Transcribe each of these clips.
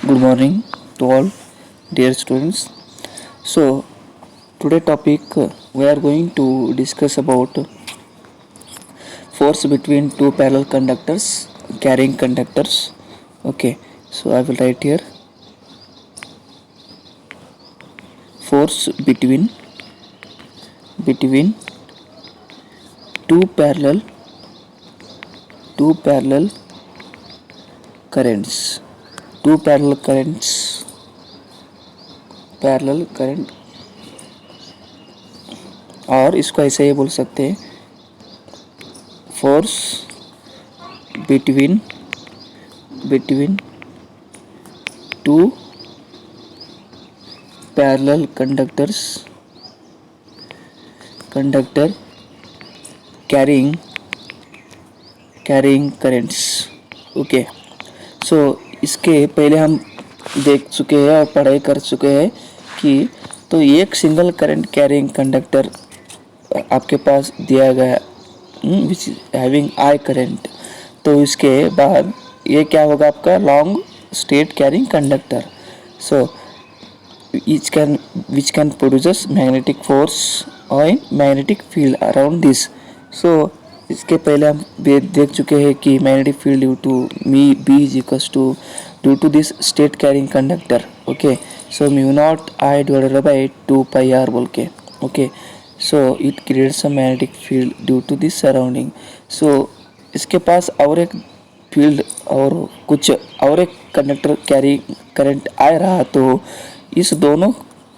Good morning to all dear students. So today topic we are going to discuss about force between two parallel conductors carrying conductors. Okay, so I will write here force between two parallel currents two parallel current और इसको ऐसे ही बोल सकते हैं force between two parallel conductor carrying currents. Okay, so इसके पहले हम देख चुके हैं और पढ़ाई कर चुके हैं कि तो एक सिंगल करंट कैरिंग कंडक्टर आपके पास दिया गया विच हैविंग आई करंट, तो इसके बाद ये क्या होगा आपका long straight carrying conductor. So which can produces magnetic force or magnetic field around this. So इसके पहले हम देख चुके हैं कि magnetic field due to me B is equals to due to this state carrying conductor. Okay, so mu naught I divided by 2 pi R बोल के. Okay, so it creates a magnetic field due to this surrounding. So इसके पास और एक field और कुछ और एक कंडक्टर कैरी करंट आ रहा, तो इस दोनों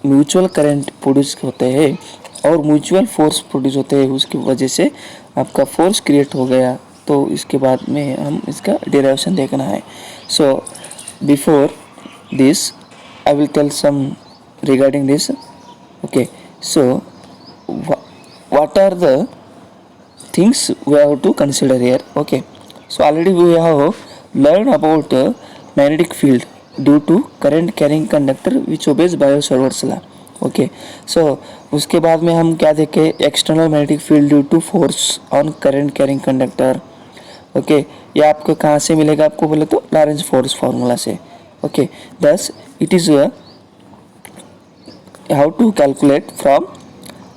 म्यूचुअल करंट प्रोड्यूस होते हैं और म्यूचुअल फोर्स प्रोड्यूस होते हैं, उसकी वजह से आपका फोर्स क्रिएट हो गया. तो इसके बाद में हम इसका डेरिवेशन देखना है. So before this I will tell some regarding this. Okay, so what are the things we have to consider here. Okay, so already we have learned about magnetic field due to current carrying conductor which obeys Biot-Savart's law. Okay, so उसके बाद में हम क्या देखें external magnetic field due to force on current carrying conductor. Okay, ये आपको कहाँ से मिलेगा, आपको बोले तो लॉरेंज फोर्स फार्मूला से. Okay, thus it is how to calculate from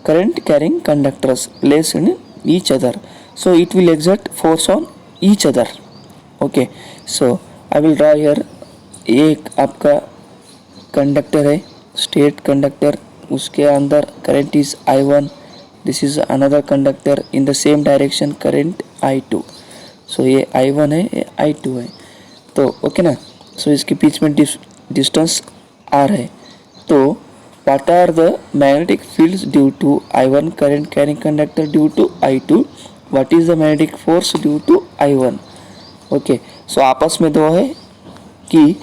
current carrying conductors place in each other, so it will exert force on each other. Okay, so I will draw here एक आपका conductor है state conductor, उसके अंदर current is I1, this is another conductor in the same direction current I2. सो ये I1 है, ये I2 है. तो ओके ना, सो इसके बीच में डिस्टेंस R है. तो what are the magnetic fields due to I1 current carrying conductor due to I2, what is the magnetic force due to I1. Okay, so आपस में दो है कि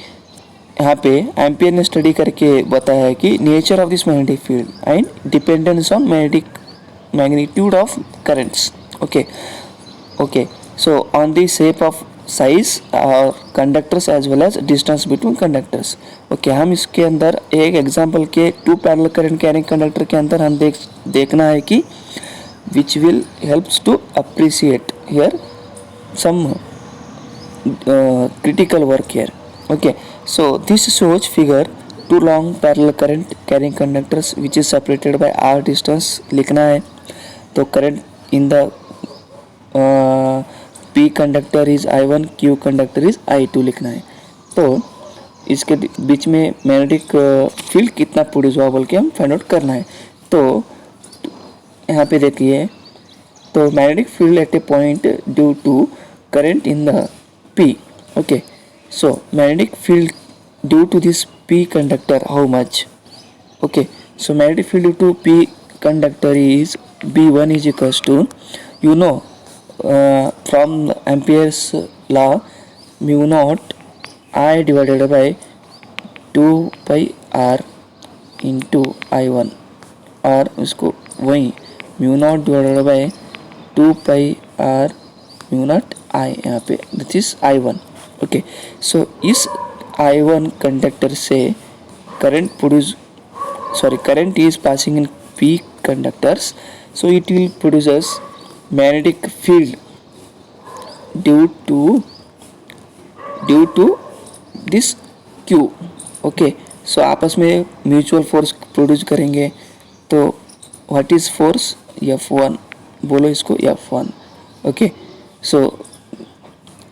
यहाँ पे एम्पियर ने स्टडी करके बताया है कि nature of this magnetic field and dependence on magnitude of currents. Okay, so on the shape of size और conductors as well as distance between conductors. Okay, हम इसके अंदर एक एग्जांपल के two parallel current carrying conductor के अंदर हम देखना है कि which will helps to appreciate here some critical work here. Okay, so this shows figure two long parallel current carrying conductors which is separated by r distance लिखना है. तो current in the P conductor is I1, Q conductor is I2 लिखना है. तो इसके बीच में magnetic field कितना produce हुआ बोल के हम फाइंड आउट करना है. तो यहाँ पे देखिए, तो magnetic field at a point due to current in the P. Okay, so magnetic field due to this P conductor how much. Okay, so magnetic field due to P conductor is B1 is equals to you know from Ampere's law mu naught I divided by 2 pi r into I1, और उसको वही mu naught divided by 2 pi r mu naught I यहाँ पे this is I1. Okay, सो इस I1 conductor से current is passing in P conductors, so it will produces magnetic field due to this Q. Okay, so आपस में mutual force produce करेंगे. तो what is force? F1. बोलो इसको F1. Okay, so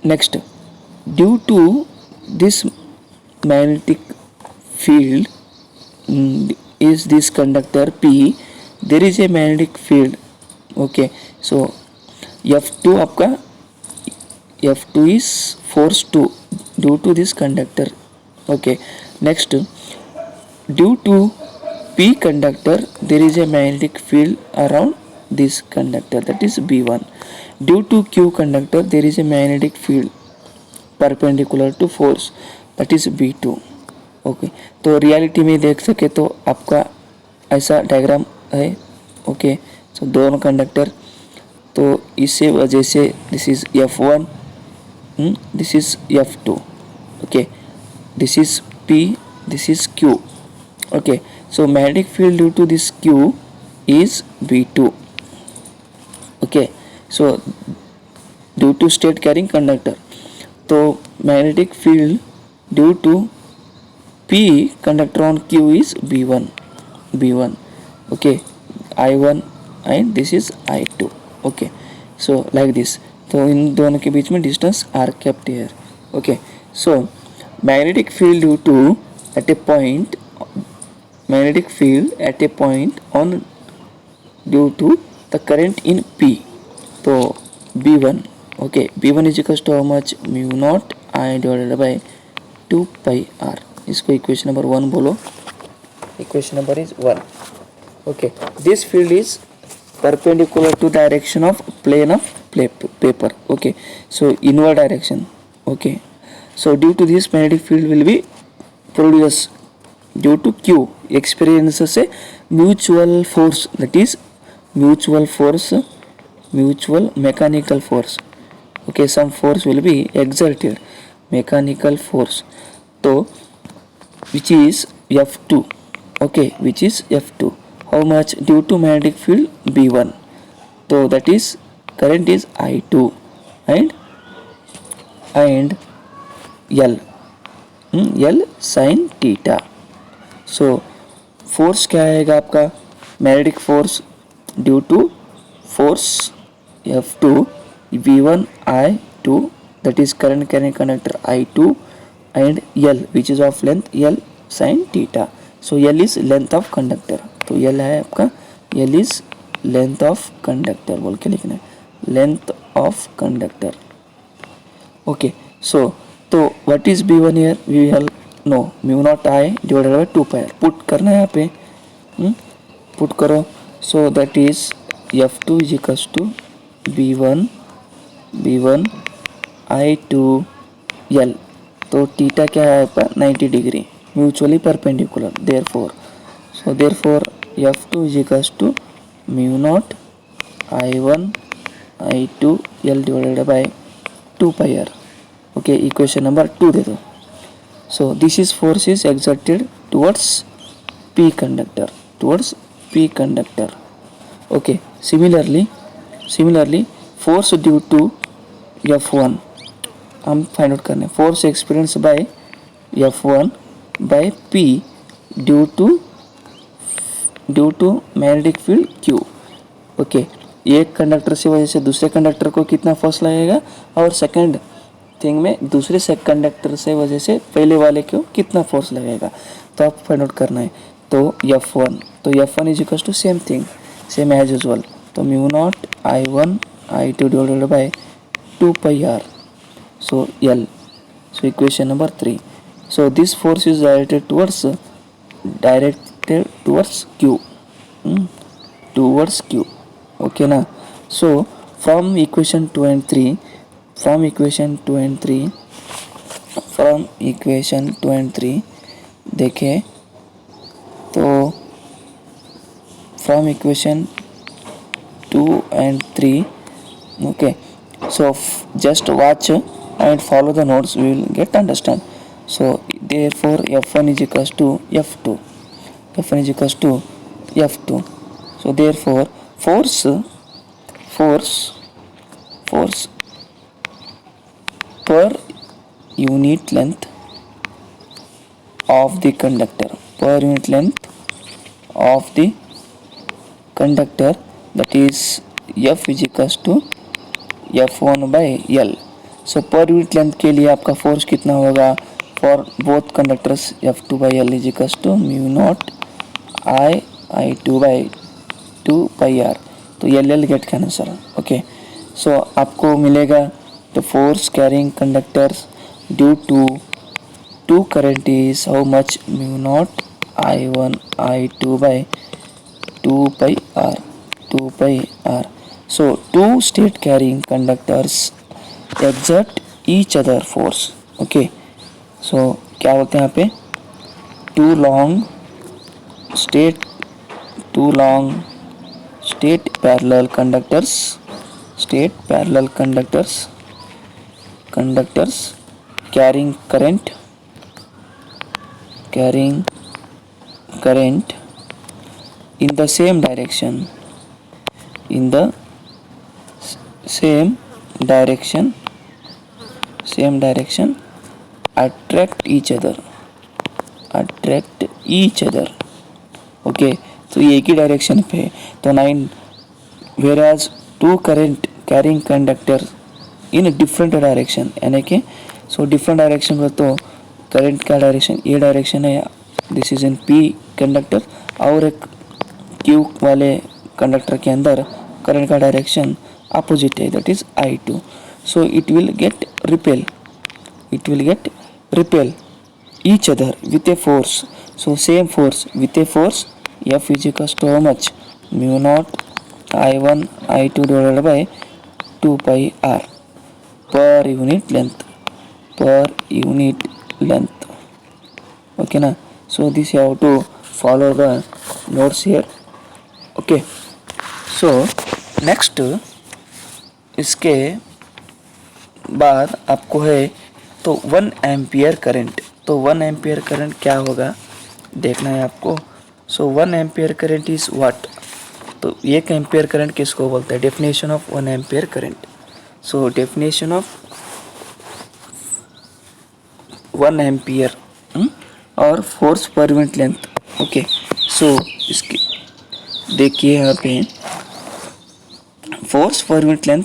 next, due to this magnetic field is this conductor P, there is a magnetic field. Okay, so F2 आपका, F2 is force 2 due to this conductor. Okay, next, due to P conductor there is a magnetic field around this conductor, that is B1. Due to Q conductor there is a magnetic field perpendicular to force, that is B2. Okay, तो reality में देख सके तो आपका ऐसा diagram है. Okay, सो दोनों conductor, तो इसे वजह से this is F1, this is F2. Okay, this is P, this is Q. Okay, so magnetic field due to this Q is B2. Okay, so due to state carrying conductor, तो magnetic field due to P conductor on Q is B1. B1. Okay, I1 and this is I2. Okay, so like this. तो इन दोनों के बीच में distance are kept here. Okay, so magnetic field due to at a point, magnetic field at a point on due to the current in P. तो B1. Okay, B1 is equals to how much? Mu naught I divided by 2 pi R. इसको equation number 1 बोलो. Equation number is 1. Okay, this field is perpendicular to direction of plane of paper. Okay, so inward direction. Okay, so due to this magnetic field will be produce due to Q experiences a mutual force, that is mutual force, mutual mechanical force. Okay, some force will be exerted, mechanical force. तो which is F2. Okay, which is F2. How much? Due to magnetic field B1. So that is current is I2 and L. L sin theta. So force क्या आएगा आपका? Magnetic force due to force F2 V1 I2, that is current carrying conductor I2 and L which is of length L sin theta. So L is length of conductor. तो L है आपका, L is length of conductor बोल के लिखना है, length of conductor. Okay, so तो what is B1 here? We will know mu naught I divided by 2 pi. Put करना है यहाँ पे, पुट करो. So that is F2 is equals to B1 I2 L. तो थीटा क्या है आपका? 90 degree, mutually perpendicular. Therefore F2 is equals to mu naught I1 I2 L divided by 2 pi R. Okay, equation number 2 दे दो. So this is force is exerted towards P conductor. Okay, similarly force due to F1 हम find out करने. Force experience by F1 by P due to magnetic field Q. Okay, एक conductor से वजह से दूसरे conductor को कितना force लगेगा, और सेकंड थिंग में दूसरे से कंडक्टर से वजह से पहले वाले को कितना फोर्स लगेगा, तो आप फाइंड आउट करना है. तो F1 is equal to same thing, same as usual. तो mu naught I1 I2 divided by 2 pi R. So L. So equation number 3. So this force is directed towards Q. Towards Q. Okay na. So from equation 2 and 3, देखें तो from equation 2 and 3. Okay, so just watch and follow the notes, we will get understand. So therefore F1 is equals to F2. So therefore force per unit length of the conductor, per unit length of the conductor, that is F is equals to F1 by L. सो पर unit length के लिए आपका force कितना होगा for both conductors F2 by L is equals to mu naught I2 by 2 pi r. तो L get cancel. Okay, so आपको मिलेगा the force carrying conductors due to two current is how much mu naught I1 I2 by 2 pi r 2 pi r. So two state carrying conductors exert each other force. Okay, so क्या बोलते हैं यहाँ पे two long state parallel conductors carrying current in the same direction attract each other. Okay, तो ये एक ही direction पे है. तो 9 whereas two current carrying conductor in a different direction, यानी कि सो डिफरेंट डायरेक्शन में तो करंट का डायरेक्शन ये डायरेक्शन है, this is in P conductor, और एक Q वाले कंडक्टर के अंदर करंट का डायरेक्शन अपोजिट है, that is I2. So it will get repel each other with a force. So same force with a force F is equals to how much mu naught I1 I2 divided by 2 pi r per unit length. Okay na? So this you have to follow the notes here. Okay, so next इसके बाद आपको है तो 1 ampere current. तो 1 ampere current क्या होगा देखना है आपको. So 1 ampere current is what. तो 1 एम्पियर करंट किसको बोलते हैं, definition of 1 ampere current. So definition of 1 ampere और force per unit length. Okay, so इसकी देखिए यहाँ पे force per unit length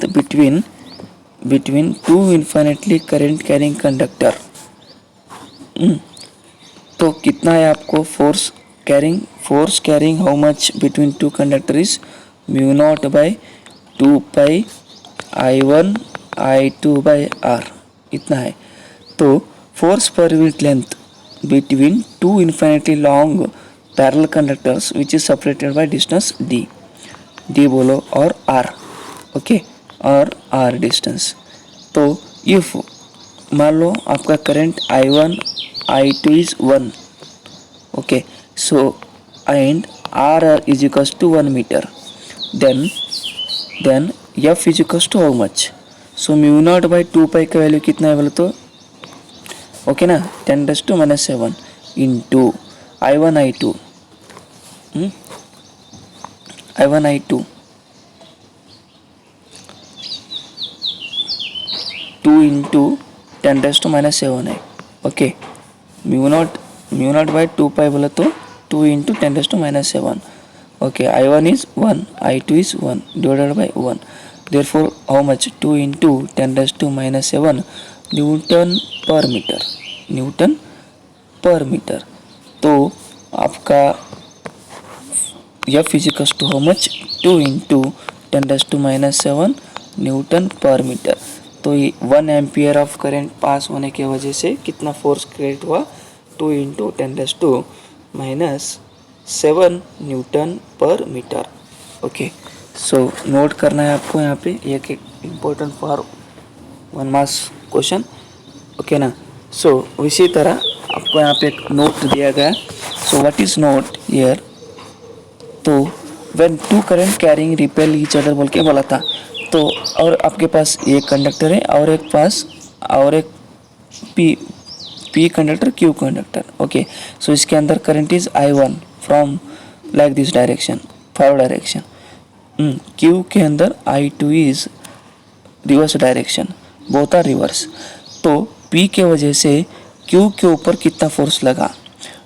between two infinitely current carrying conductor. तो कितना है आपको force carrying how much between two conductor is mu naught by 2 pi I1 I2 by r, इतना है. तो force per unit length between two infinitely long parallel conductors which is separated by distance d बोलो और r. ओके, और r डिस्टेंस. तो if मान लो आपका current I1 I2 is 1. Okay, so and r is equals to 1 metre, then f is equals to how much. So mu naught by 2 pi का वैल्यू कितना है बोले तो ओके ना 10⁻⁷ इंटू I1 I2 2 इंटू 10⁻⁷ है. Okay, mu naught by 2 pi बोला तो 2 into 10⁻⁷. Okay, I1 is 1 I2 is 1 divided by 1. Therefore how much 2 into 10⁻⁷ newton per metre. तो आपका F is equals to how much 2 into 10⁻⁷ newton per metre. तो 1 ampere of current pass होने की वजह से कितना फोर्स क्रिएट हुआ 2 into 10⁻⁷ newton per metre. Okay, so note करना है आपको यहाँ पे एक important for 1 marks question. Okay ना. सो इसी तरह आपको यहाँ पे एक नोट दिया गया. So what is note here. तो when two current carrying repel each other बोल के बोला था. तो और आपके पास एक कंडक्टर है और एक P conductor Q conductor. Okay, so इसके अंदर current is I1 from like this direction forward direction. Q के अंदर I2 is reverse direction, both are reverse. तो P के वजह से Q के ऊपर कितना फोर्स लगा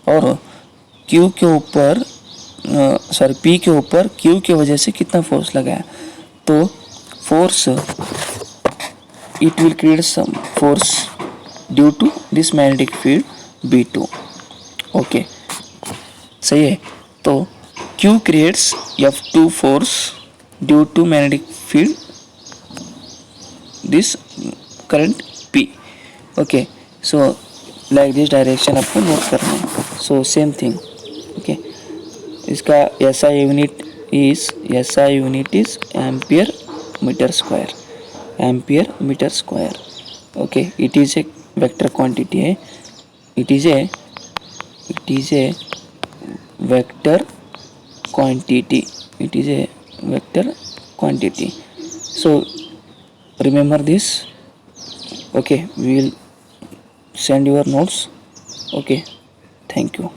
और Q के ऊपर सॉरी P के ऊपर Q की वजह से कितना फोर्स लगा है, तो force it will create some force due to this magnetic field B2. Okay सही है. तो Q creates F2 force due to magnetic field this current P. Okay so like this direction आपको नोट करना है. So same thing. Okay इसका SI unit is ampere metre square. Ampere metre square. Okay it is a vector quantity है. It is a vector quantity. It is a vector quantity. So remember this. Okay, we will send your notes. Okay, thank you.